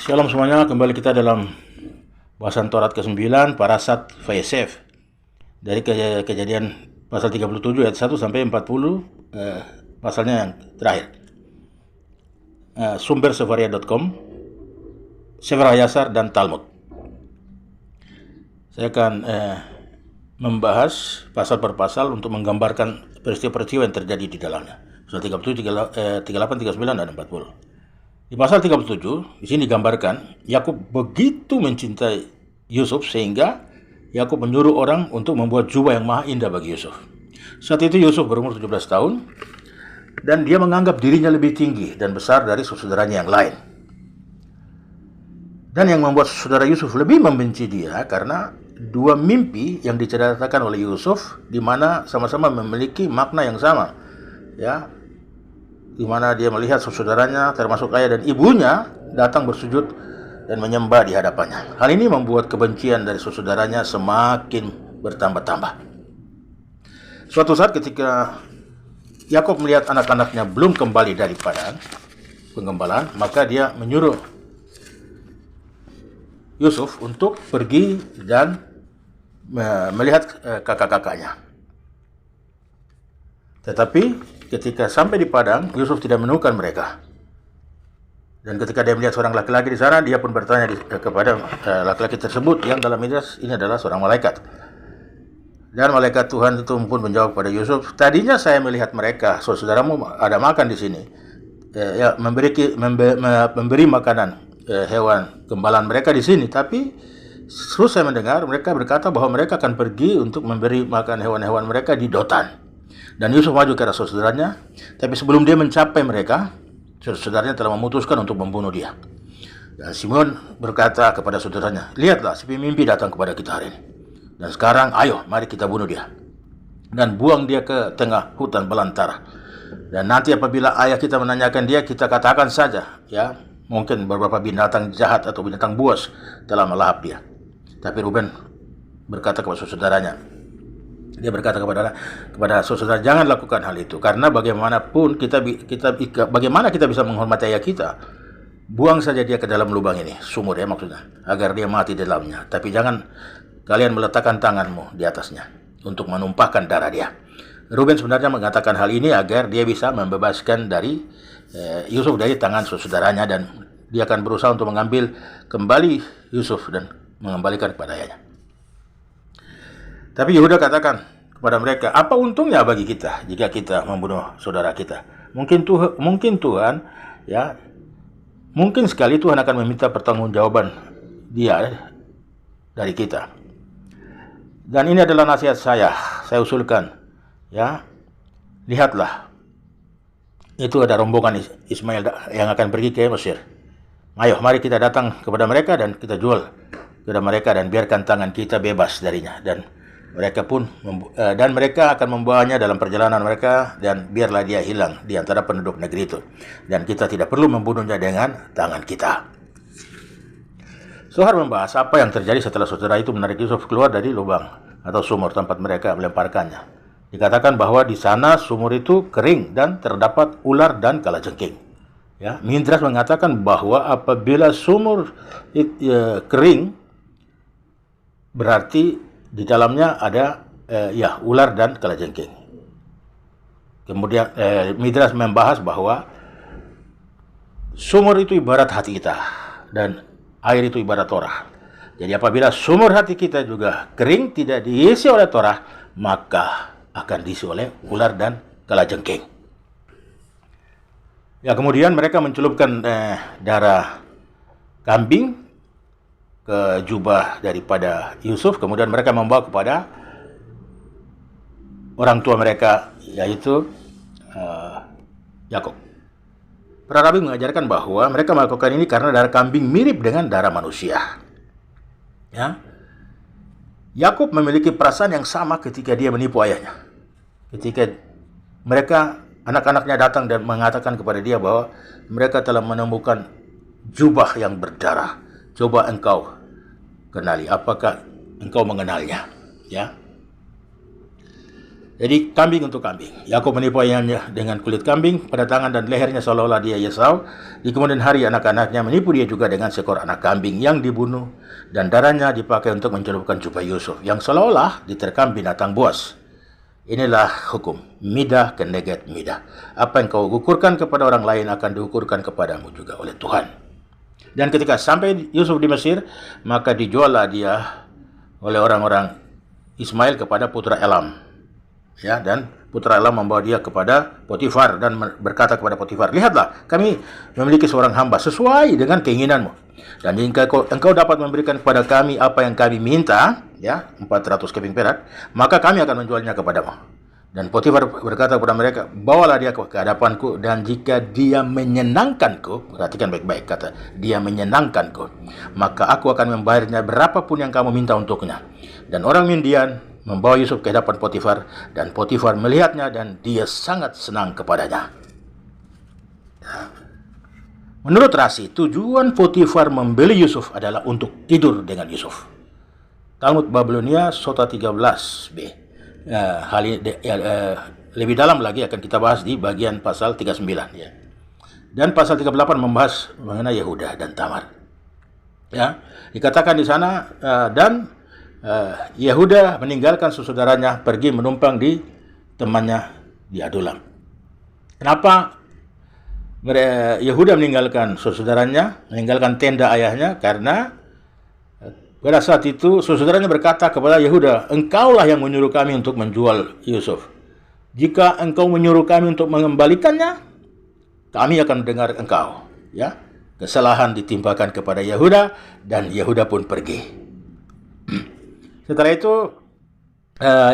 Shalom semuanya, kembali kita dalam bahasan Taurat ke-9, Parashat Vayeshev. Dari kejadian pasal 37 ayat 1 sampai 40, pasalnya yang terakhir. Sumber sefaria.com, Sefer Hayasar dan Talmud. Saya akan membahas pasal per pasal untuk menggambarkan peristiwa-peristiwa yang terjadi di dalamnya. Pasal 37, 38, 39, dan 40. Di pasal 37, di sini digambarkan Yakub begitu mencintai Yusuf sehingga Yakub menyuruh orang untuk membuat jubah yang maha indah bagi Yusuf. Saat itu Yusuf berumur 17 tahun dan dia menganggap dirinya lebih tinggi dan besar dari saudaranya yang lain. Dan yang membuat saudara Yusuf lebih membenci dia karena dua mimpi yang diceritakan oleh Yusuf di mana sama-sama memiliki makna yang sama. Ya, di mana dia melihat saudaranya termasuk ayah dan ibunya datang bersujud dan menyembah di hadapannya. Hal ini membuat kebencian dari saudaranya semakin bertambah-tambah. Suatu saat ketika Yakub melihat anak-anaknya belum kembali dari padang penggembalaan, maka dia menyuruh Yusuf untuk pergi dan melihat kakak-kakaknya. Tetapi ketika sampai di padang, Yusuf tidak menemukan mereka. Dan ketika dia melihat seorang laki-laki di sana, dia pun bertanya kepada laki-laki tersebut yang dalam Midrash ini adalah seorang malaikat. Dan malaikat Tuhan itu pun menjawab kepada Yusuf, tadinya saya melihat mereka, saudaramu ada makan di sini, memberi makanan hewan gembalaan mereka di sini. Tapi terus saya mendengar mereka berkata bahwa mereka akan pergi untuk memberi makan hewan-hewan mereka di Dotan. Dan Yusuf maju ke arah saudaranya, tapi sebelum dia mencapai mereka, saudaranya telah memutuskan untuk membunuh dia. Dan Simeon berkata kepada saudaranya, lihatlah si pemimpi datang kepada kita hari ini. Dan sekarang ayo mari kita bunuh dia. Dan buang dia ke tengah hutan belantara. Dan nanti apabila ayah kita menanyakan dia, kita katakan saja, ya, mungkin beberapa binatang jahat atau binatang buas telah melahap dia. Tapi Ruben berkata kepada saudaranya, dia berkata kepada saudara, jangan lakukan hal itu, karena bagaimanapun bagaimana kita bisa menghormati ayah kita? Buang saja dia ke dalam lubang ini, sumur ya maksudnya, agar dia mati di dalamnya. Tapi jangan kalian meletakkan tanganmu di atasnya untuk menumpahkan darah dia. Ruben sebenarnya mengatakan hal ini agar dia bisa membebaskan dari Yusuf dari tangan saudaranya, dan dia akan berusaha untuk mengambil kembali Yusuf dan mengembalikan kepada ayahnya. Tapi Yehuda katakan kepada mereka, apa untungnya bagi kita jika kita membunuh saudara kita? Mungkin Tuhan, ya, mungkin sekali Tuhan akan meminta pertanggungjawaban dia dari kita. Dan ini adalah nasihat saya usulkan, ya, lihatlah, itu ada rombongan Ismail yang akan pergi ke Mesir. Ayo, mari kita datang kepada mereka dan kita jual kepada mereka dan biarkan tangan kita bebas darinya. Dan mereka akan membawanya dalam perjalanan mereka, dan biarlah dia hilang di antara penduduk negeri itu, dan kita tidak perlu membunuhnya dengan tangan kita. Sohar membahas apa yang terjadi setelah saudara itu menarik Yusuf keluar dari lubang atau sumur tempat mereka melemparkannya. Dikatakan bahwa di sana sumur itu kering dan terdapat ular dan kalajengking. Ya, Midrash mengatakan bahwa apabila sumur kering, berarti di dalamnya ada ular dan kalajengking. Kemudian Midrash membahas bahwa sumur itu ibarat hati kita dan air itu ibarat Torah. Jadi apabila sumur hati kita juga kering, tidak diisi oleh Torah, maka akan diisi oleh ular dan kalajengking. Ya, kemudian mereka mencelupkan darah kambing ke jubah daripada Yusuf, kemudian mereka membawa kepada orang tua mereka, yaitu Yakub. Para rabi mengajarkan bahwa mereka melakukan ini karena darah kambing mirip dengan darah manusia. Ya, Yakub memiliki perasaan yang sama ketika dia menipu ayahnya. Ketika anak-anaknya datang dan mengatakan kepada dia bahwa mereka telah menemukan jubah yang berdarah. Coba engkau kenali, apakah engkau mengenalnya? Ya. Jadi kambing untuk kambing. Yakub menipu ayahnya dengan kulit kambing pada tangan dan lehernya seolah-olah dia Esau. Di kemudian hari anak-anaknya menipu dia juga dengan seekor anak kambing yang dibunuh dan darahnya dipakai untuk mencelupkan jubah Yusuf yang seolah-olah diterkam binatang buas. Inilah hukum, midah kenegat midah. Apa yang kau ukurkan kepada orang lain akan diukurkan kepadamu juga oleh Tuhan. Dan ketika sampai Yusuf di Mesir, maka dijuallah dia oleh orang-orang Ismail kepada putra Elam. Ya, dan putra Elam membawa dia kepada Potifar dan berkata kepada Potifar, lihatlah, kami memiliki seorang hamba sesuai dengan keinginanmu. Dan jika engkau dapat memberikan kepada kami apa yang kami minta, ya, 400 keping perak, maka kami akan menjualnya kepadamu. Dan Potifar berkata kepada mereka, bawalah dia ke hadapanku, dan jika dia menyenangkanku, perhatikan baik-baik kata, dia menyenangkanku, maka aku akan membayarnya berapapun yang kamu minta untuknya. Dan orang Midian membawa Yusuf ke hadapan Potifar, dan Potifar melihatnya dan dia sangat senang kepadanya. Menurut Rasi, tujuan Potifar membeli Yusuf adalah untuk tidur dengan Yusuf. Talmud Babilonia Sota 13b. Hal ini lebih dalam lagi akan kita bahas di bagian pasal 39. Ya. Dan pasal 38 membahas mengenai Yehuda dan Tamar. Ya, dikatakan di sana dan Yehuda meninggalkan saudaranya pergi menumpang di temannya di Adulam. Kenapa Yehuda meninggalkan saudaranya, meninggalkan tenda ayahnya? Karena pada saat itu saudaranya berkata kepada Yehuda, engkaulah yang menyuruh kami untuk menjual Yusuf. Jika engkau menyuruh kami untuk mengembalikannya, kami akan mendengar engkau. Ya, kesalahan ditimpakan kepada Yehuda dan Yehuda pun pergi. Setelah itu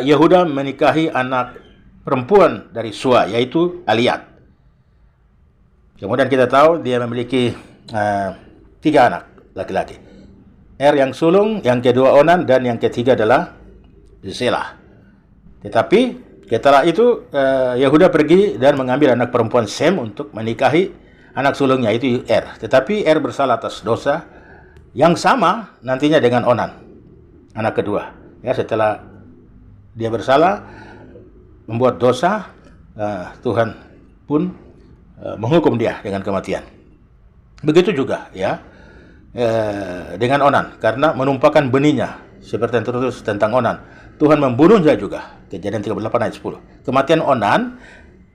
Yehuda menikahi anak perempuan dari Sua, yaitu Aliat. Kemudian kita tahu dia memiliki 3 anak laki-laki. Yang sulung, yang kedua Onan, dan yang ketiga adalah Zelah. Tetapi setelah itu Yehuda pergi dan mengambil anak perempuan Sem untuk menikahi anak sulungnya, yaitu Tetapi bersalah atas dosa yang sama nantinya dengan Onan, anak kedua. Ya, setelah dia bersalah, membuat dosa, Tuhan pun menghukum dia dengan kematian. Begitu juga ya dengan Onan, karena menumpahkan benihnya, seperti yang tertulis tentang Onan. Tuhan membunuhnya juga. Kejadian 38 ayat 10. Kematian Onan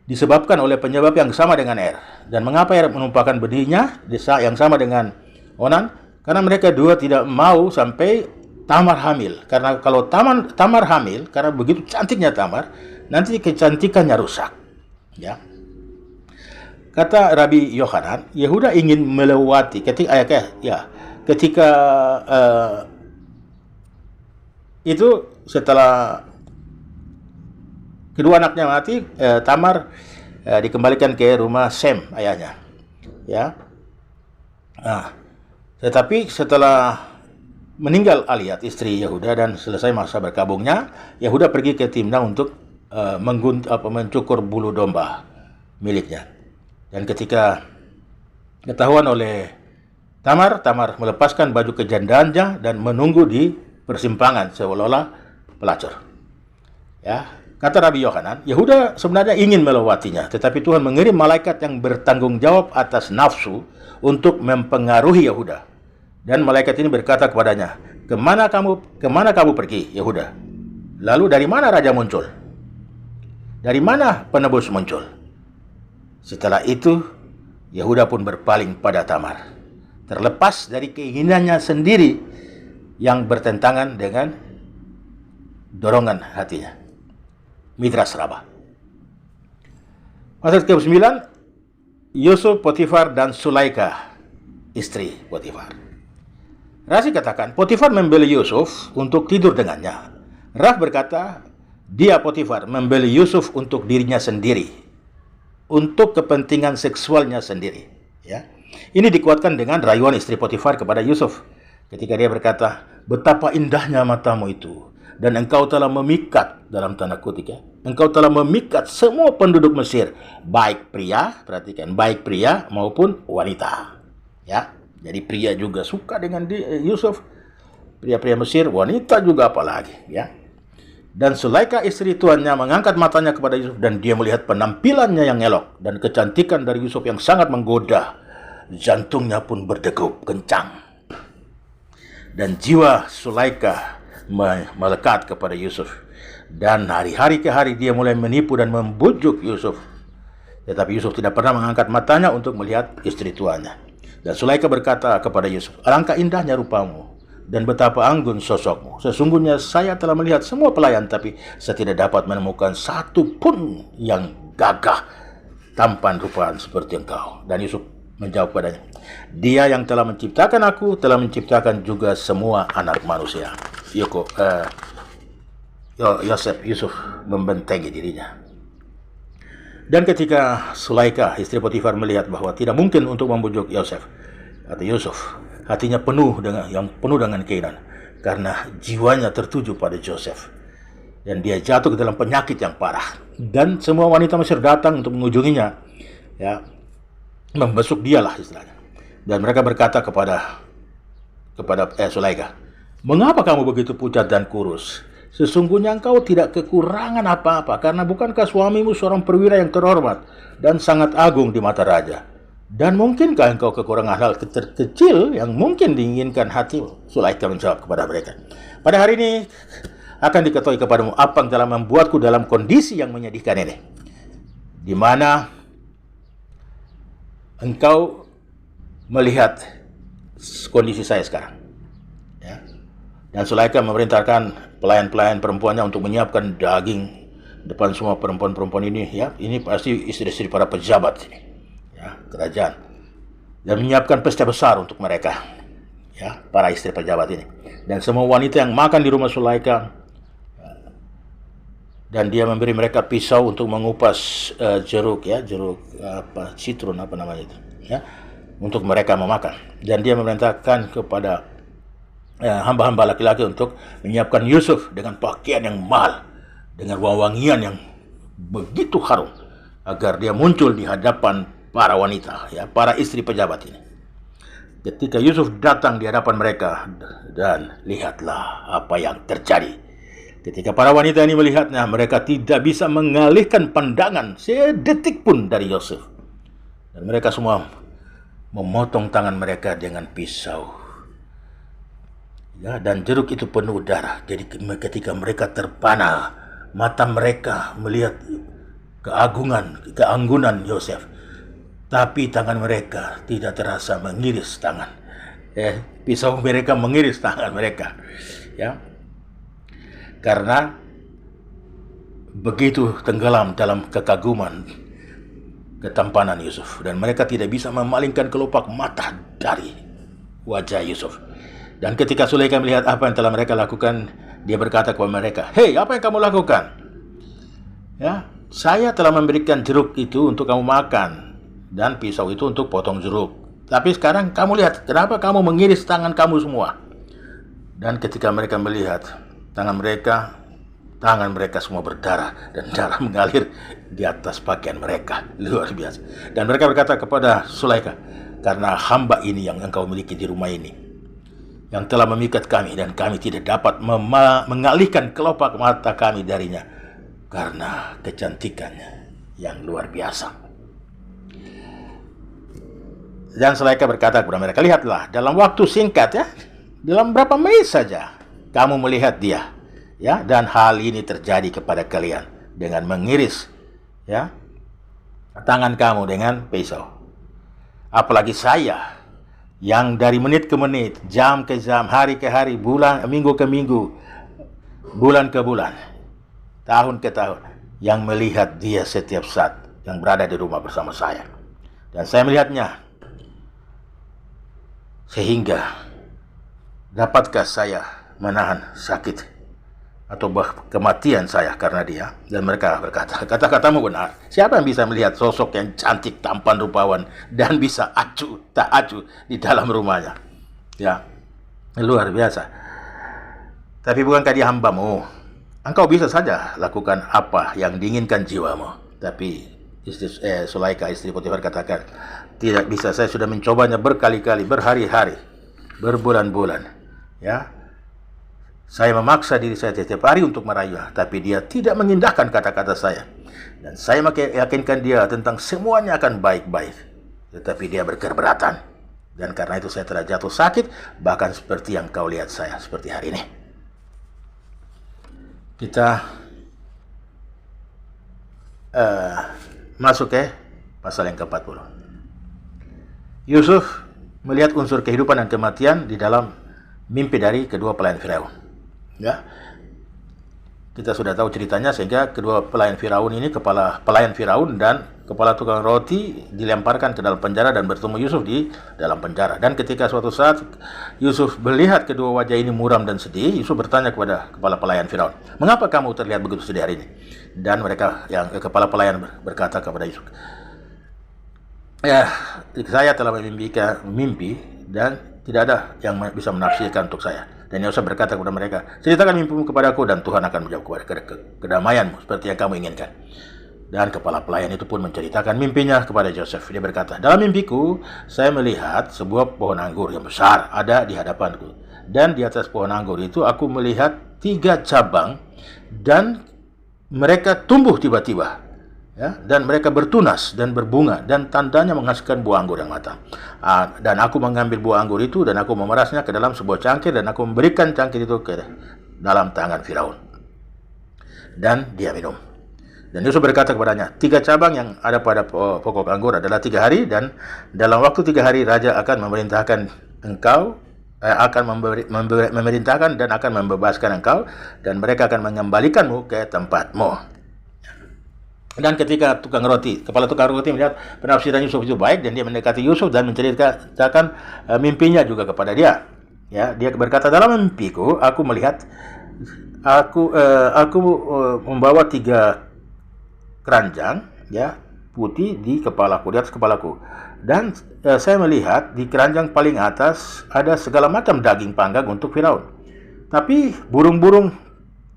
disebabkan oleh penyebab yang sama dengan Dan mengapa menumpahkan benihnya yang sama dengan Onan? Karena mereka dua tidak mau sampai Tamar hamil. Karena kalau Tamar hamil, karena begitu cantiknya Tamar, nanti kecantikannya rusak. Ya. Kata Rabbi Yohanan, Yehuda ingin melewati ketika itu setelah kedua anaknya mati, Tamar dikembalikan ke rumah Sem ayahnya. Ya. Tetapi setelah meninggal Aliat, istri Yehuda, dan selesai masa berkabungnya, Yehuda pergi ke Timna untuk mencukur bulu domba miliknya. Dan ketika ketahuan oleh Tamar melepaskan baju kejandaannya dan menunggu di persimpangan seolah-olah pelacur. Ya, kata Rabbi Yohanan, Yehuda sebenarnya ingin melewatinya, tetapi Tuhan mengirim malaikat yang bertanggung jawab atas nafsu untuk mempengaruhi Yehuda. Dan malaikat ini berkata kepadanya, kemana kamu pergi, Yehuda? Lalu dari mana raja muncul? Dari mana penebus muncul? Setelah itu, Yehuda pun berpaling pada Tamar, terlepas dari keinginannya sendiri yang bertentangan dengan dorongan hatinya. Midras Rabbah. Pasal ke-9, Yusuf, Potifar, dan Sulaika, istri Potifar. Rasi katakan, Potifar membeli Yusuf untuk tidur dengannya. Raf berkata, dia Potifar membeli Yusuf untuk dirinya sendiri, untuk kepentingan seksualnya sendiri. Ya. Ini dikuatkan dengan rayuan istri Potifar kepada Yusuf ketika dia berkata, betapa indahnya matamu itu, dan engkau telah memikat, dalam tanda kutip ya, engkau telah memikat semua penduduk Mesir, baik pria, perhatikan, baik pria maupun wanita. Ya, jadi pria juga suka dengan Yusuf, pria-pria Mesir, wanita juga apalagi. Ya. Dan Sulaika istri tuannya mengangkat matanya kepada Yusuf dan dia melihat penampilannya yang elok dan kecantikan dari Yusuf yang sangat menggoda. Jantungnya pun berdegup kencang. Dan jiwa Sulaika melekat kepada Yusuf. Dan hari-hari ke hari dia mulai menipu dan membujuk Yusuf. Tetapi Yusuf tidak pernah mengangkat matanya untuk melihat istri tuannya. Dan Sulaika berkata kepada Yusuf, "Alangkah indahnya rupamu dan betapa anggun sosokmu. Sesungguhnya saya telah melihat semua pelayan, tapi saya tidak dapat menemukan satu pun yang gagah, tampan rupaan seperti engkau." Dan Yusuf menjawab padanya, "Dia yang telah menciptakan aku, telah menciptakan juga semua anak manusia." Yusuf membentengi dirinya. Dan ketika Sulaika, istri Potifar, melihat bahwa tidak mungkin untuk membujuk Yusuf, hatinya penuh dengan keinginan karena jiwanya tertuju pada Yosef. Dan dia jatuh ke dalam penyakit yang parah. Dan semua wanita Mesir datang untuk mengunjunginya, ya, membesuk dialah istilahnya. Dan mereka berkata kepada Sulaika, "Mengapa kamu begitu pucat dan kurus? Sesungguhnya engkau tidak kekurangan apa-apa, karena bukankah suamimu seorang perwira yang terhormat dan sangat agung di mata raja? Dan mungkinkah engkau kekurangan hal terkecil yang mungkin diinginkan hatimu?" Sulaika menjawab kepada mereka, "Pada hari ini akan diketahui kepadamu apa yang telah membuatku dalam kondisi yang menyedihkan ini, di mana engkau melihat kondisi saya sekarang." Ya. Dan Sulaika memerintahkan pelayan-pelayan perempuannya untuk menyiapkan daging depan semua perempuan-perempuan ini. Ya, ini pasti istri-istri para pejabat ini, ya, kerajaan, dan menyiapkan pesta besar untuk mereka, ya, para istri pejabat ini. Dan semua wanita yang makan di rumah Sulaika, dan dia memberi mereka pisau untuk mengupas jeruk citron ya, untuk mereka memakan. Dan dia memerintahkan kepada hamba-hamba laki-laki untuk menyiapkan Yusuf dengan pakaian yang mahal, dengan wangian yang begitu harum, agar dia muncul di hadapan para wanita, ya, para istri pejabat ini. Ketika Yusuf datang di hadapan mereka, dan lihatlah apa yang terjadi. Ketika para wanita ini melihatnya, mereka tidak bisa mengalihkan pandangan sedetik pun dari Yusuf. Dan mereka semua memotong tangan mereka dengan pisau. Ya, dan jeruk itu penuh darah. Jadi ketika mereka terpana, mata mereka melihat keanggunan Yosef, tapi tangan mereka tidak terasa mengiris tangan. Pisau mereka mengiris tangan mereka. Ya, karena begitu tenggelam dalam kekaguman ketampanan Yusuf, dan mereka tidak bisa memalingkan kelopak mata dari wajah Yusuf. Dan ketika Sulaika melihat apa yang telah mereka lakukan, dia berkata kepada mereka, "Hei, apa yang kamu lakukan? Ya, saya telah memberikan jeruk itu untuk kamu makan, dan pisau itu untuk potong jeruk. Tapi sekarang kamu lihat, kenapa kamu mengiris tangan kamu semua?" Dan ketika mereka melihat tangan mereka semua berdarah, dan darah mengalir di atas pakaian mereka. Luar biasa. Dan mereka berkata kepada Sulaika, "Karena hamba ini yang engkau miliki di rumah ini, yang telah memikat kami, dan kami tidak dapat mengalihkan kelopak mata kami darinya karena kecantikannya yang luar biasa." Dan Sulaika berkata kepada mereka, "Lihatlah, dalam waktu singkat, ya, dalam berapa menit saja kamu melihat dia, ya, dan hal ini terjadi kepada kalian dengan mengiris, ya, tangan kamu dengan pisau. Apalagi saya, yang dari menit ke menit, jam ke jam, hari ke hari, minggu ke minggu, bulan ke bulan, tahun ke tahun, yang melihat dia setiap saat yang berada di rumah bersama saya. Dan saya melihatnya, sehingga dapatkah saya menahan sakit atau kematian saya karena dia?" Dan mereka berkata, "Kata-katamu benar. Siapa yang bisa melihat sosok yang cantik, tampan, rupawan, dan bisa tak acuh di dalam rumahnya?" Ya, luar biasa. "Tapi bukankah dia hambamu? Engkau bisa saja lakukan apa yang diinginkan jiwamu." Tapi Sulaika, istri Potifar, katakan, "Tidak bisa. Saya sudah mencobanya berkali-kali, berhari-hari, berbulan-bulan. Ya, Saya memaksa diri saya setiap hari untuk merayunya, tapi dia tidak mengindahkan kata-kata saya. Dan saya meyakinkan dia tentang semuanya akan baik-baik. Tetapi dia berkeberatan. Dan karena itu saya telah jatuh sakit, bahkan seperti yang kau lihat saya, seperti hari ini. Kita masuk ke pasal yang ke-40. Yusuf melihat unsur kehidupan dan kematian di dalam mimpi dari kedua pelayan Firaun. Ya, kita sudah tahu ceritanya, sehingga kedua pelayan Firaun ini, kepala pelayan Firaun dan kepala tukang roti, dilemparkan ke dalam penjara dan bertemu Yusuf di dalam penjara. Dan ketika suatu saat Yusuf melihat kedua wajah ini muram dan sedih, Yusuf bertanya kepada kepala pelayan Firaun, "Mengapa kamu terlihat begitu sedih hari ini?" Dan mereka, kepala pelayan berkata kepada Yusuf, "Ya, saya telah memimpikan mimpi dan tidak ada yang bisa menafsirkan untuk saya." Dan Yosef berkata kepada mereka, "Ceritakan mimpimu kepadaku dan Tuhan akan menjawab kepada kedamaianmu seperti yang kamu inginkan." Dan kepala pelayan itu pun menceritakan mimpinya kepada Yosef. Dia berkata, "Dalam mimpiku, saya melihat sebuah pohon anggur yang besar ada di hadapanku. Dan di atas pohon anggur itu aku melihat 3 cabang dan mereka tumbuh tiba-tiba. Ya, dan mereka bertunas dan berbunga dan tandanya menghasilkan buah anggur yang matang. Dan aku mengambil buah anggur itu dan aku memerasnya ke dalam sebuah cangkir dan aku memberikan cangkir itu ke dalam tangan Firaun. Dan dia minum." Dan Yusuf berkata kepadanya, 3 cabang yang ada pada pokok anggur adalah 3 hari, dan dalam waktu 3 hari Raja akan memerintahkan engkau, memerintahkan dan akan membebaskan engkau, dan mereka akan mengembalikanmu ke tempatmu. Dan ketika kepala tukang roti melihat penafsiran Yusuf itu baik, dan dia mendekati Yusuf dan menceritakan mimpinya juga kepada dia. Ya, dia berkata, "Dalam mimpiku aku melihat aku membawa 3 keranjang, ya, putih di atas kepalaku. Dan saya melihat di keranjang paling atas ada segala macam daging panggang untuk Firaun. Tapi burung-burung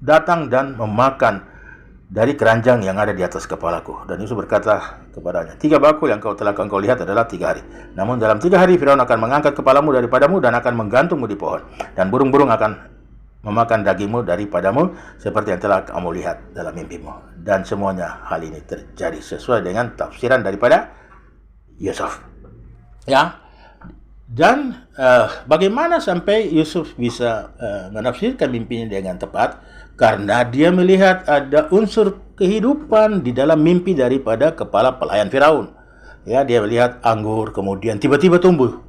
datang dan memakan dari keranjang yang ada di atas kepalaku." Dan Yusuf berkata kepadanya, 3 bakul yang telah engkau lihat adalah 3 hari. Namun dalam 3 hari Firaun akan mengangkat kepalamu daripadamu dan akan menggantungmu di pohon. Dan burung-burung akan memakan dagingmu daripadamu seperti yang telah kamu lihat dalam mimpimu. Dan semuanya hal ini terjadi sesuai dengan tafsiran daripada Yusuf. Ya. Dan bagaimana sampai Yusuf bisa menafsirkan mimpinya dengan tepat? Karena dia melihat ada unsur kehidupan di dalam mimpi daripada kepala pelayan Firaun. Ya, dia melihat anggur kemudian tiba-tiba tumbuh,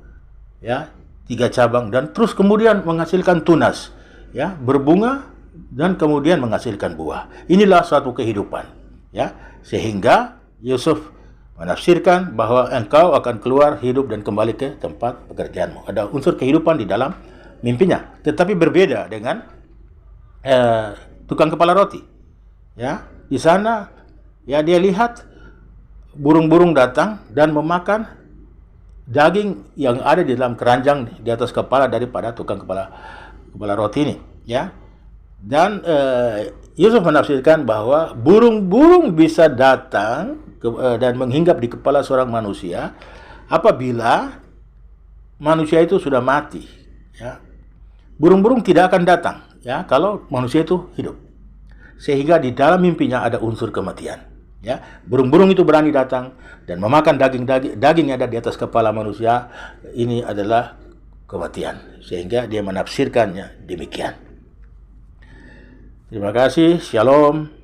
ya, 3 cabang dan terus kemudian menghasilkan tunas, ya, berbunga dan kemudian menghasilkan buah. Inilah suatu kehidupan, ya, sehingga Yusuf menafsirkan bahwa engkau akan keluar hidup dan kembali ke tempat pekerjaanmu. Ada unsur kehidupan di dalam mimpinya, tetapi berbeda dengan tukang kepala roti. Ya, di sana, ya, dia lihat burung-burung datang dan memakan daging yang ada di dalam keranjang di atas kepala daripada tukang kepala roti ini. Ya, dan Yusuf menafsirkan bahwa burung-burung bisa datang dan menghinggap di kepala seorang manusia apabila manusia itu sudah mati. Ya, burung-burung tidak akan datang, ya, kalau manusia itu hidup. Sehingga di dalam mimpinya ada unsur kematian. Ya, burung-burung itu berani datang dan memakan daging yang ada di atas kepala manusia. Ini adalah kematian. Sehingga dia menafsirkannya demikian. Terima kasih. Shalom.